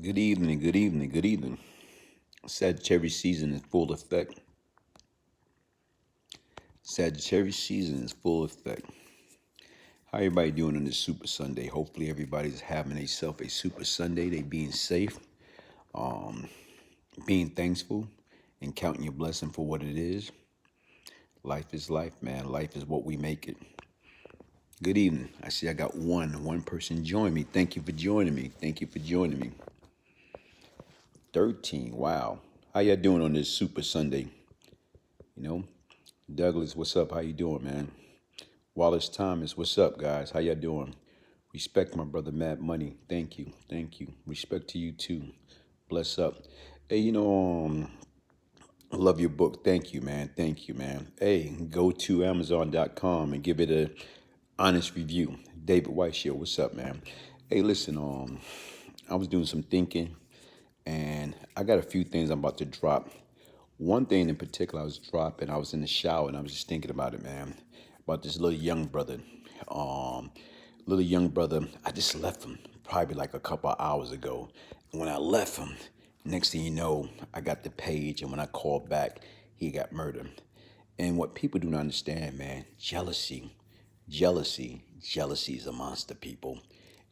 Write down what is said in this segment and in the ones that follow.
Good evening, good evening, good evening. Sagittarius season is full effect. Sagittarius season is full effect. How everybody doing on this Super Sunday? Hopefully everybody's having themselves a Super Sunday. They being safe, being thankful, and counting your blessing for what it is. Life is life, man. Life is what we make it. Good evening. I see I got one person join me. Thank you for joining me. Thank you for joining me. 13. Wow. How y'all doing on this Super Sunday? You know, Douglas, what's up? How you doing, man? Wallace Thomas, what's up, guys? How y'all doing? Respect my brother Mad Money. Thank you. Thank you. Respect to you too. Bless up. Hey, I love your book. Thank you, man. Thank you, man. Hey, go to Amazon.com and give it a honest review. David White Show, what's up, man? Hey, listen, I was doing some thinking and I got a few things I'm about to drop. One thing in particular I was dropping, I was in the shower and I was just thinking about it, man. About this little young brother. Um, Little young brother, I just left him probably like a couple of hours ago. And when I left him, next thing you know, I got the page and when I called back, he got murdered. And what people do not understand, man, jealousy is a monster, people.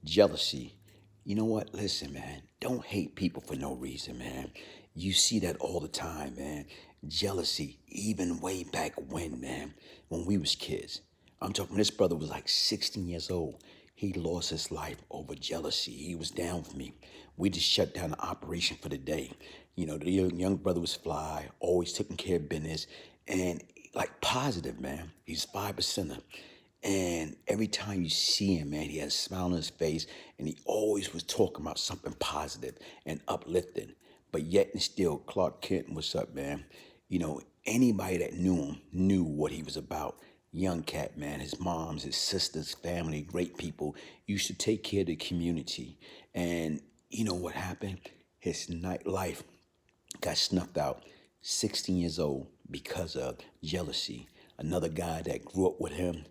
Jealousy. You know what? Listen, man, don't hate people for no reason, man. You see that all the time, man. Jealousy, even way back when, man, when we was kids. I'm talking, this brother was like 16 years old. He lost his life over jealousy. He was down for me. We just shut down the operation for the day. You know, the young brother was fly, always taking care of business, and like positive, man. He's 5%er. And every time you see him, man, he has a smile on his face, and he always was talking about something positive and uplifting. But yet and still, Clark Kent, what's up, man? You know, anybody that knew him knew what he was about. Young cat, man, his moms, his sisters, family, great people, used to take care of the community. And you know what happened? His night life got snuffed out, 16 years old, because of jealousy. Another guy that grew up with him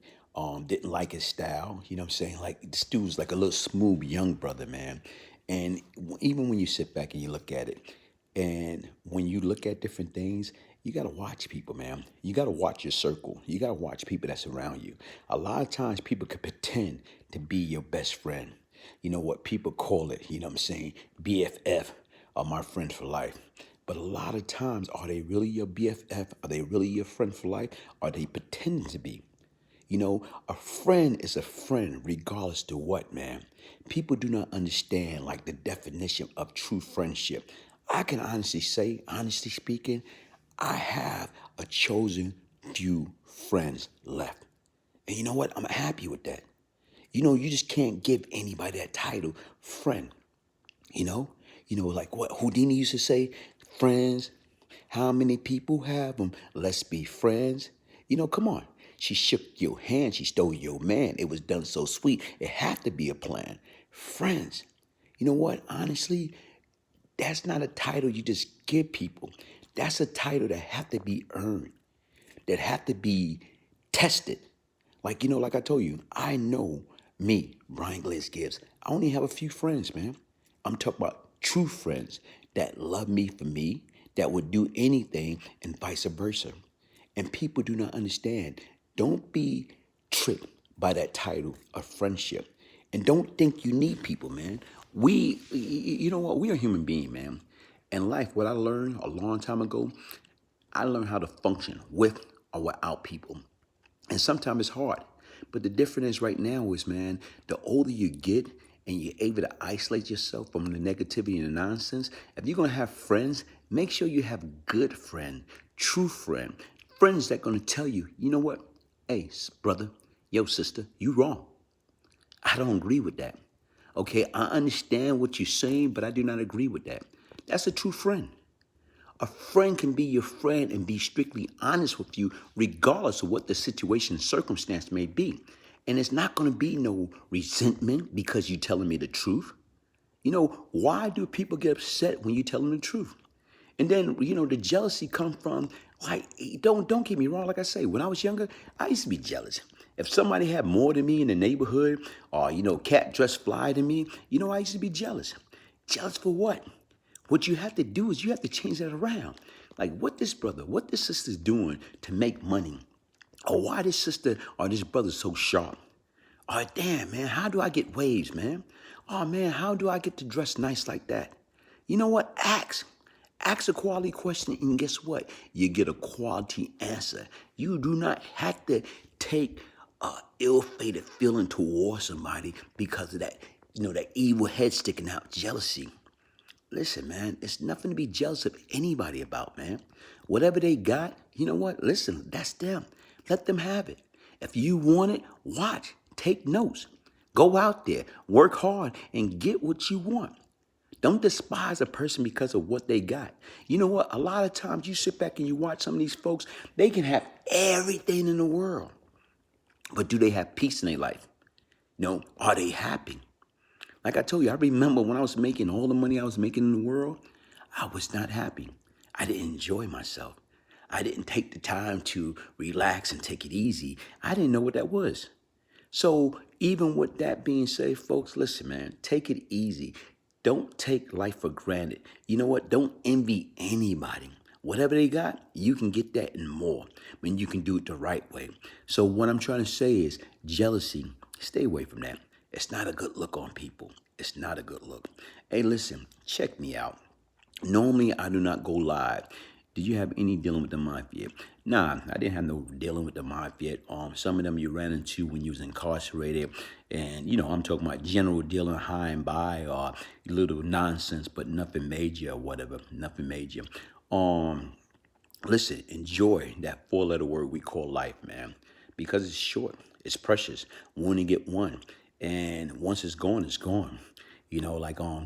didn't like his style. You know what I'm saying? Like, this dude was like a little smooth young brother, man. And even when you sit back and you look at it, and when you look at different things, you got to watch people, man. You got to watch your circle. You got to watch people that's around you. A lot of times people could pretend to be your best friend. You know what people call it, you know what I'm saying? BFF, are my friend for life. But a lot of times, are they really your BFF? Are they really your friend for life? Are they pretending to be? You know, a friend is a friend regardless to what, man. People do not understand like the definition of true friendship. I can honestly say, honestly speaking, I have a chosen few friends left. And you know what? I'm happy with that. You know, you just can't give anybody that title, friend. You know? Like what Houdini used to say, friends, how many people have them? Let's be friends. You know, come on. She shook your hand. She stole your man. It was done so sweet. It had to be a plan. Friends. You know what? Honestly, that's not a title you just give people. That's a title that have to be earned, that have to be tested. Like, like I told you, I know me, Brian Glaze Gibbs. I only have a few friends, man. I'm talking about true friends that love me for me, that would do anything, and vice versa. And people do not understand. Don't be tricked by that title of friendship. And don't think you need people, man. You know what? We are human beings, man. In life, what I learned a long time ago, I learned how to function with or without people. And sometimes it's hard. But the difference right now is, man, the older you get and you're able to isolate yourself from the negativity and the nonsense, if you're going to have friends, make sure you have good friend, true friend, friends that going to tell you, you know what? Hey, brother, yo, sister, you wrong. I don't agree with that. Okay, I understand what you're saying, but I do not agree with that. That's a true friend. A friend can be your friend and be strictly honest with you, regardless of what the situation and circumstance may be. And it's not going to be no resentment because you're telling me the truth. You know, why do people get upset when you tell them the truth? And then, the jealousy comes from, like, don't get me wrong. Like I say, when I was younger, I used to be jealous. If somebody had more than me in the neighborhood or, cat dressed fly than me, I used to be jealous. Jealous for what? What you have to do is you have to change that around. Like what this brother, what this sister's doing to make money. Or why this sister or this brother so sharp. Oh, damn, man, how do I get waves, man? Oh, man, how do I get to dress nice like that? You know what? Ask. Ask a quality question, and guess what? You get a quality answer. You do not have to take a ill-fated feeling towards somebody because of that, that evil head sticking out, jealousy. Listen, man, it's nothing to be jealous of anybody about, man. Whatever they got, you know what? Listen, that's them. Let them have it. If you want it, watch, take notes. Go out there, work hard, and get what you want. Don't despise a person because of what they got. You know what? A lot of times you sit back and you watch some of these folks, they can have everything in the world. But do they have peace in their life? No. Are they happy? Like I told you, I remember when I was making all the money I was making in the world, I was not happy. I didn't enjoy myself. I didn't take the time to relax and take it easy. I didn't know what that was. So even with that being said, folks, listen, man, take it easy. Don't take life for granted. You know what? Don't envy anybody. Whatever they got, you can get that and more when you can do it the right way. So what I'm trying to say is jealousy, stay away from that. It's not a good look on people. It's not a good look. Hey, listen, check me out. Normally, I do not go live. Did you have any dealing with the mafia? Nah, I didn't have no dealing with the mafia. Some of them you ran into when you was incarcerated. And, I'm talking about general dealing high and by or little nonsense, but nothing major or whatever. Nothing major. Listen, enjoy that four-letter word we call life, man. Because it's short. It's precious. We only get one. And once it's gone, it's gone.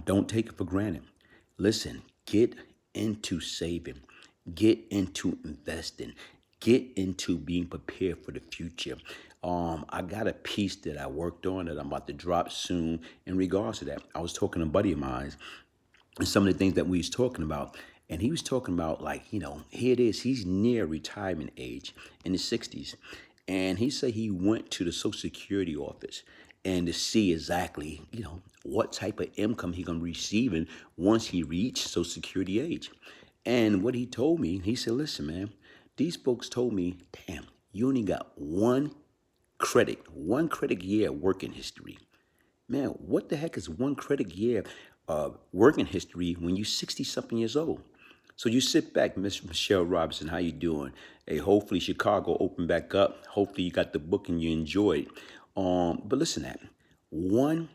Don't take it for granted. Listen, get into saving. Get into investing. Get into being prepared for the future. I got a piece that I worked on that I'm about to drop soon in regards to that. I was talking to a buddy of mine and some of the things that we was talking about. And he was talking about here it is. He's near retirement age in his 60s. And he said he went to the Social Security office and to see exactly, what type of income he gonna be receiving once he reached Social Security age. And what he told me, he said, listen, man, these folks told me, damn, you only got one credit year working history. Man, what the heck is one credit year working history when you're 60-something years old? So you sit back, Miss Michelle Robinson, how you doing? Hey, hopefully Chicago opened back up. Hopefully you got the book and you enjoyed. But listen at one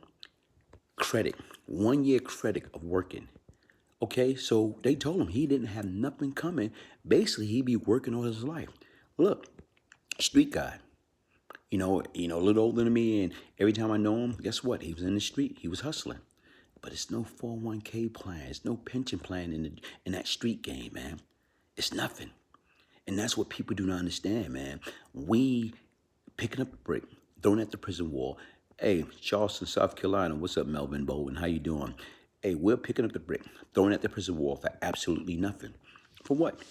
credit, 1 year credit of working. Okay, so they told him he didn't have nothing coming. Basically, he'd be working all his life. Look, street guy, a little older than me, and every time I know him, guess what? He was in the street. He was hustling. But it's no 401k plan. It's no pension plan in that street game, man. It's nothing. And that's what people do not understand, man. We picking up a brick, throwing at the prison wall. Hey, Charleston, South Carolina. What's up, Melvin Bowden? How you doing? Hey, we're picking up the brick, throwing at the prison wall for absolutely nothing. For what?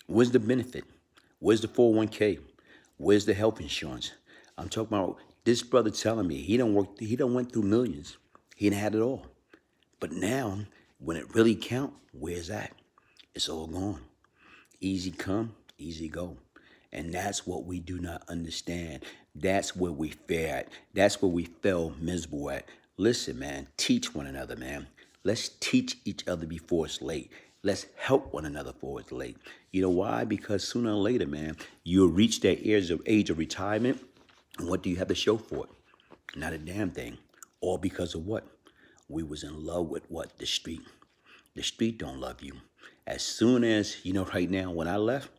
Where's the benefit? Where's the 401k? Where's the health insurance? I'm talking about this brother telling me he don't went through millions. He done had it all. But now, when it really count, where's that? It's all gone. Easy come, easy go. And that's what we do not understand. That's where we fail at. That's where we fell miserable at. Listen, man, teach one another, man. Let's teach each other before it's late. Let's help one another before it's late. You know why? Because sooner or later, man, you'll reach that age of retirement. And what do you have to show for it? Not a damn thing. All because of what? We was in love with what? The street. The street don't love you. As soon as, right now, when I left,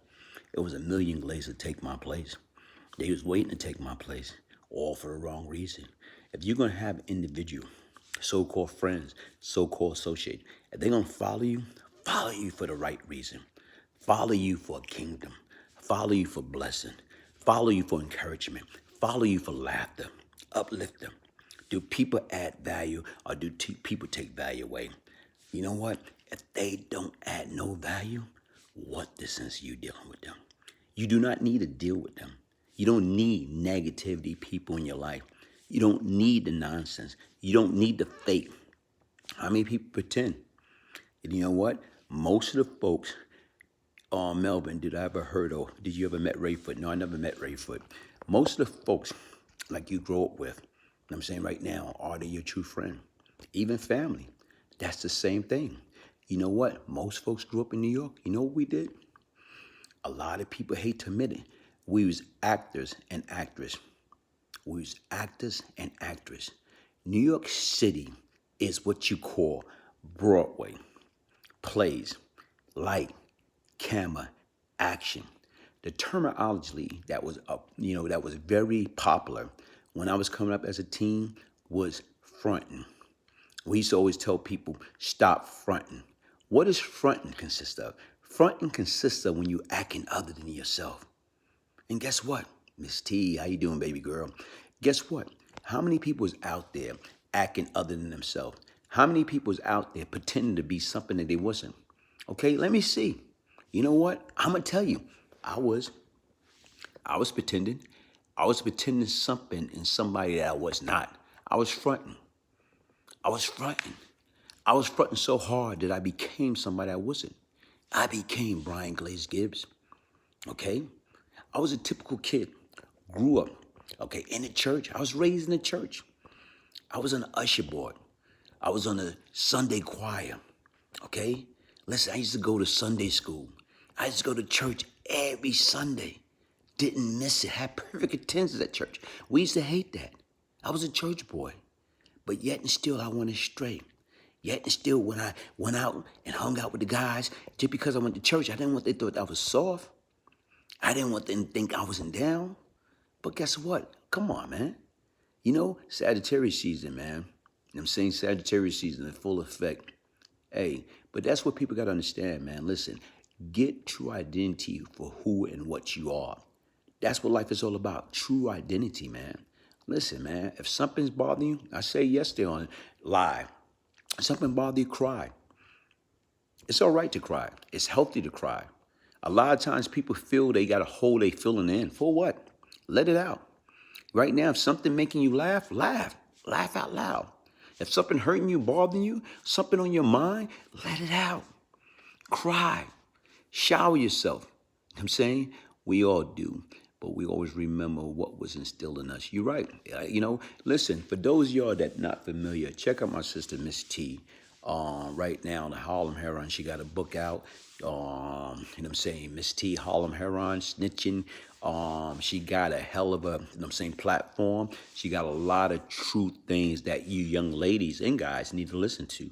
it was a million Glazes to take my place. They was waiting to take my place, all for the wrong reason. If you're going to have individual, so-called friends, so-called associate, if they're going to follow you for the right reason. Follow you for a kingdom. Follow you for blessing. Follow you for encouragement. Follow you for laughter. Uplift them. Do people add value or do people take value away? You know what? If they don't add no value, what the sense you dealing with them? You do not need to deal with them. You don't need negativity people in your life. You don't need the nonsense. You don't need the fake. How many people pretend? And you know what? Most of the folks Melvin, did I ever heard of? Did you ever met Rayford? No, I never met Rayford. Most of the folks like you grow up with, I'm saying right now, are they your true friend? Even family. That's the same thing. You know what? Most folks grew up in New York. You know what we did? A lot of people hate to admit it. We was actors and actresses. We was actors and actresses. New York City is what you call Broadway. Plays, light, camera, action. The terminology that was that was very popular when I was coming up as a teen was fronting. We used to always tell people, stop fronting. What does fronting consist of? Fronting consists of when you acting other than yourself. And guess what? Miss T, how you doing, baby girl? Guess what? How many people is out there acting other than themselves? How many people is out there pretending to be something that they wasn't? Okay, let me see. You know what? I'm gonna tell you. I was pretending. I was pretending something in somebody that I was not. I was fronting. I was fronting. I was fronting so hard that I became somebody I wasn't. I became Brian Glaze Gibbs. Okay? I was a typical kid. Grew up. Okay, in the church. I was raised in the church. I was on the usher board. I was on the Sunday choir. Okay? Listen, I used to go to Sunday school. I used to go to church every Sunday. Didn't miss it. Had perfect attendance at church. We used to hate that. I was a church boy. But yet and still I went astray. Yet and still when I went out and hung out with the guys, just because I went to church, I didn't want they thought I was soft. I didn't want them to think I wasn't down. But guess what? Come on, man. You know, Sagittarius season, man. I'm saying Sagittarius season in full effect. Hey, but that's what people got to understand, man. Listen, get true identity for who and what you are. That's what life is all about, true identity, man. Listen, man, if something's bothering you, I say yesterday on live, if something bothers you, cry. It's all right to cry. It's healthy to cry. A lot of times people feel they got to hold their feeling in. For what? Let it out. Right now, if something making you laugh, laugh. Laugh out loud. If something hurting you, bothering you, something on your mind, let it out. Cry. Shower yourself. You know what I'm saying? We all do. But we always remember what was instilled in us. You're right. Listen, for those of y'all that not familiar, check out my sister, Miss T. Right now, the Harlem Heron, she got a book out. You know what I'm saying? Miss T, Harlem Heron, snitching. She got a hell of a, you know what I'm saying, platform. She got a lot of true things that you young ladies and guys need to listen to.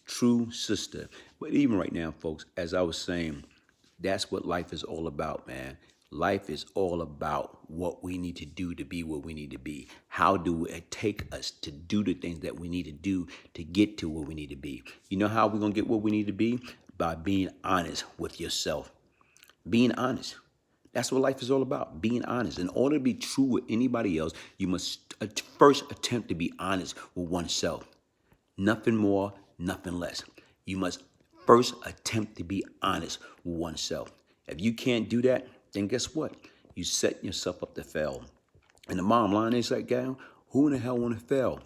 True sister. But even right now, folks, as I was saying, that's what life is all about, man. Life is all about what we need to do to be what we need to be. How do it take us to do the things that we need to do to get to where we need to be? You know how we're going to get where we need to be? By being honest with yourself. Being honest. That's what life is all about, being honest. In order to be true with anybody else, you must first attempt to be honest with oneself. Nothing more, nothing less. You must first attempt to be honest with oneself. If you can't do that, then guess what? You set yourself up to fail. And the bottom line is like, gal, who in the hell want to fail?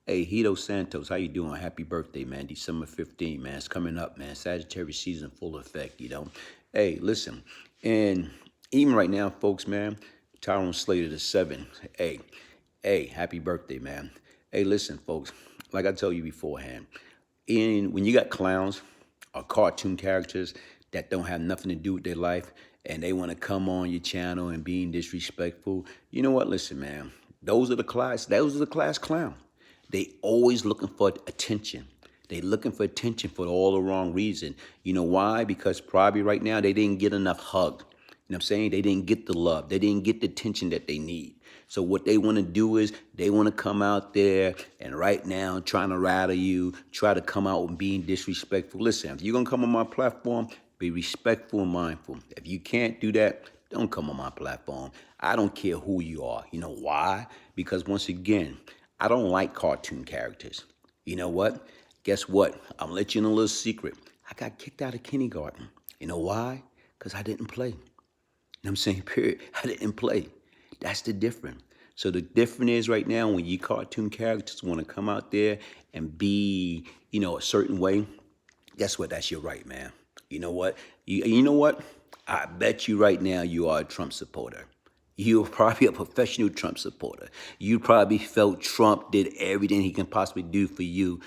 Hey, Hito Santos, how you doing? Happy birthday, man. December 15th, man. It's coming up, man. Sagittarius season full effect, you know. Hey, listen. And even right now, folks, man, Tyrone Slater the 7. Hey, happy birthday, man. Hey, listen, folks. Like I told you beforehand, when you got clowns or cartoon characters that don't have nothing to do with their life and they want to come on your channel and being disrespectful, you know what? Listen, man, those are the class clown. They always looking for attention. They looking for attention for all the wrong reason. You know why? Because probably right now they didn't get enough hug. You know what I'm saying? They didn't get the love. They didn't get the attention that they need. So what they want to do is they want to come out there and right now trying to rattle you, try to come out and being disrespectful. Listen, if you're going to come on my platform, be respectful and mindful. If you can't do that, don't come on my platform. I don't care who you are. You know why? Because once again, I don't like cartoon characters. You know what? Guess what? I'm going to let you in a little secret. I got kicked out of kindergarten. You know why? Because I didn't play. You know what I'm saying? Period. I didn't play. That's the difference. So the difference is right now when you cartoon characters want to come out there and be, a certain way, guess what? That's your right, man. You know what? You know what? I bet you right now you are a Trump supporter. You're probably a professional Trump supporter. You probably felt Trump did everything he can possibly do for you,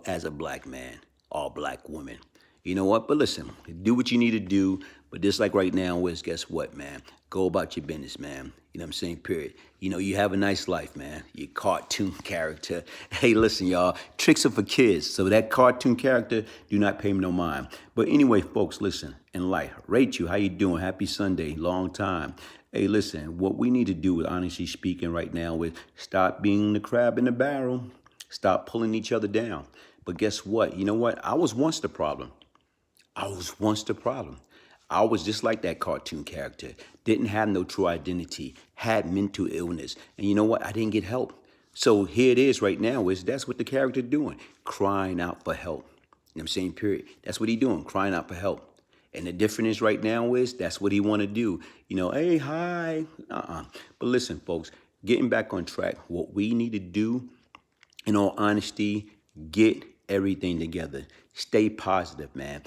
as a black man or black woman. You know what? But listen, do what you need to do. But just like right now is, guess what, man? Go about your business, man. You know what I'm saying? Period. You have a nice life, man. You cartoon character. Hey, listen, y'all. Tricks are for kids. So that cartoon character, do not pay him no mind. But anyway, folks, listen. In life, Rachel, how you doing? Happy Sunday. Long time. Hey, listen, what we need to do, honestly speaking, right now is stop being the crab in the barrel. Stop pulling each other down. But guess what? You know what? I was once the problem. I was once the problem. I was just like that cartoon character. Didn't have no true identity. Had mental illness. And you know what? I didn't get help. So here it is right now. That's what the character doing. Crying out for help. You know what I'm saying? Period. That's what he doing. Crying out for help. And the difference is right now is that's what he want to do. Hey, hi. But listen, folks, getting back on track, what we need to do, in all honesty, get everything together. Stay positive, man.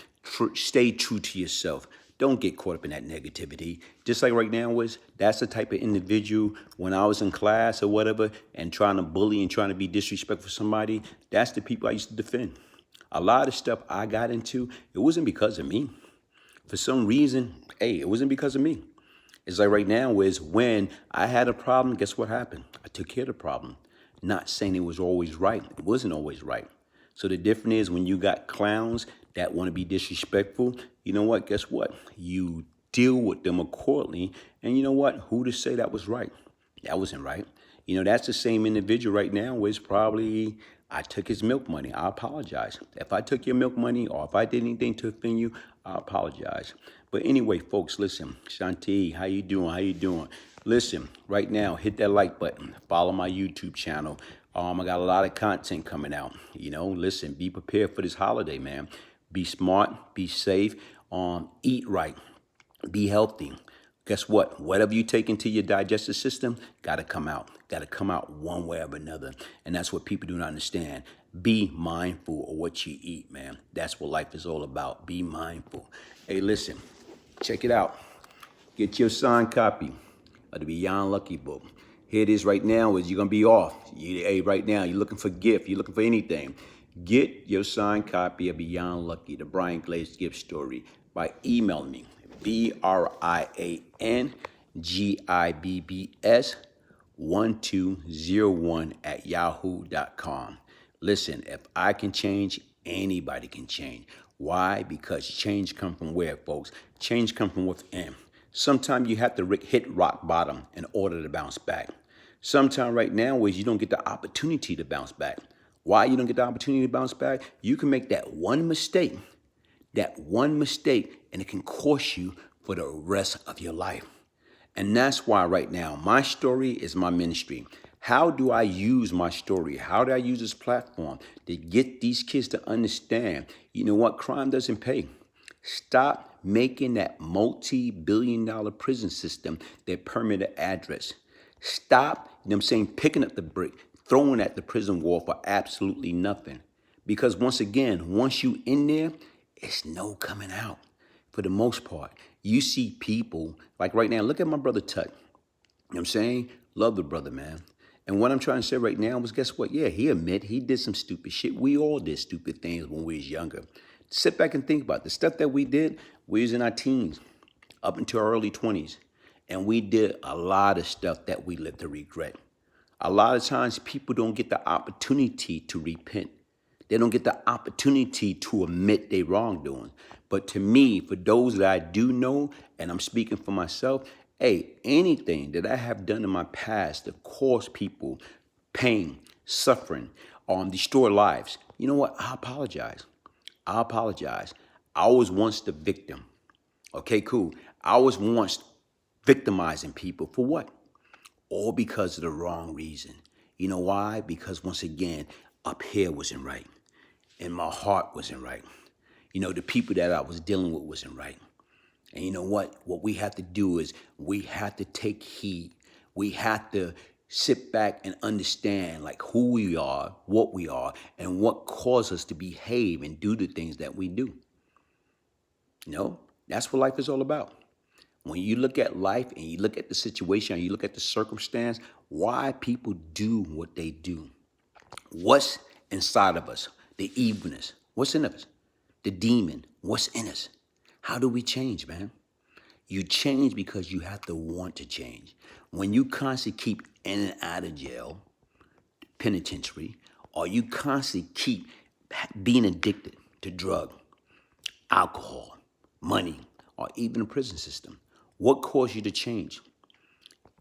Stay true to yourself. Don't get caught up in that negativity. Just like right now that's the type of individual when I was in class or whatever and trying to bully and trying to be disrespectful to somebody, that's the people I used to defend. A lot of stuff I got into, it wasn't because of me. For some reason, it wasn't because of me. It's like right now is when I had a problem, guess what happened? I took care of the problem. Not saying it was always right. It wasn't always right. So the difference is when you got clowns that want to be disrespectful, you know what? Guess what? You deal with them accordingly. And you know what? Who to say that was right? That wasn't right. That's the same individual right now where it's probably, I took his milk money. I apologize. If I took your milk money or if I did anything to offend you, I apologize. But anyway, folks, listen. Shanti, how you doing? How you doing? Listen, right now, hit that like button. Follow my YouTube channel. I got a lot of content coming out. Listen, be prepared for this holiday, man. Be smart, be safe, eat right, be healthy. Guess what? Whatever you take into your digestive system, got to come out. Got to come out one way or another. And that's what people do not understand. Be mindful of what you eat, man. That's what life is all about. Be mindful. Hey, listen, check it out. Get your signed copy of the Beyond Lucky book. Here it is right now is you're going to be off. Right now, you're looking for gift. You're looking for anything. Get your signed copy of Beyond Lucky, the Brian Glaze Gibbs story, by emailing me. BrianGibbs1201 Listen, if I can change, anybody can change. Why? Because change comes from where, folks? Change comes from within. Sometimes you have to hit rock bottom in order to bounce back. Sometimes right now is you don't get the opportunity to bounce back. Why you don't get the opportunity to bounce back? You can make that one mistake, and it can cost you for the rest of your life. And that's why right now, my story is my ministry. How do I use my story? How do I use this platform to get these kids to understand, what crime doesn't pay? Stop making that multi-billion-dollar prison system their permanent address. Stop, picking up the brick, throwing at the prison wall for absolutely nothing. Because once again, once you in there, it's no coming out. For the most part, you see people, like right now, look at my brother Tut. Love the brother, man. And what I'm trying to say right now is, guess what? Yeah, he admit he did some stupid shit. We all did stupid things when we was younger. Sit back and think about it. The stuff that we did, we was in our teens, up into our early 20s. And we did a lot of stuff that we live to regret. A lot of times people don't get the opportunity to repent. They don't get the opportunity to admit their wrongdoing. But to me, for those that I do know, and I'm speaking for myself, anything that I have done in my past that caused people pain, suffering, destroy lives, you know what? I apologize. I was once the victim. Okay, cool. I was once victimizing people for what? All because of the wrong reason. You know why? Because once again, up here wasn't right. And my heart wasn't right. The people that I was dealing with wasn't right. And you know what? What we have to do is we have to take heed. We have to sit back and understand like who we are, and what caused us to behave and do the things that we do. You know, that's what life is all about. When you look at life and you look at the situation and you look at the circumstance, why people do what they do. What's inside of us? The evilness. What's in us? The demon. What's in us? How do we change, man? You change because you have to want to change. When you constantly keep in and out of jail, penitentiary, or you constantly keep being addicted to drug, alcohol, money, or even the prison system, what caused you to change?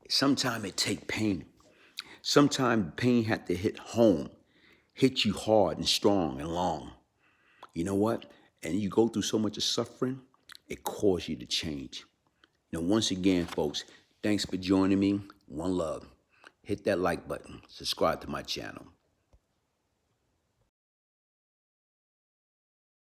Sometimes it take pain. Sometimes pain had to hit home, hit you hard and strong and long. You know what? And you go through so much of suffering, it caused you to change. Now, once again, folks, thanks for joining me. One love. Hit that like button. Subscribe to my channel.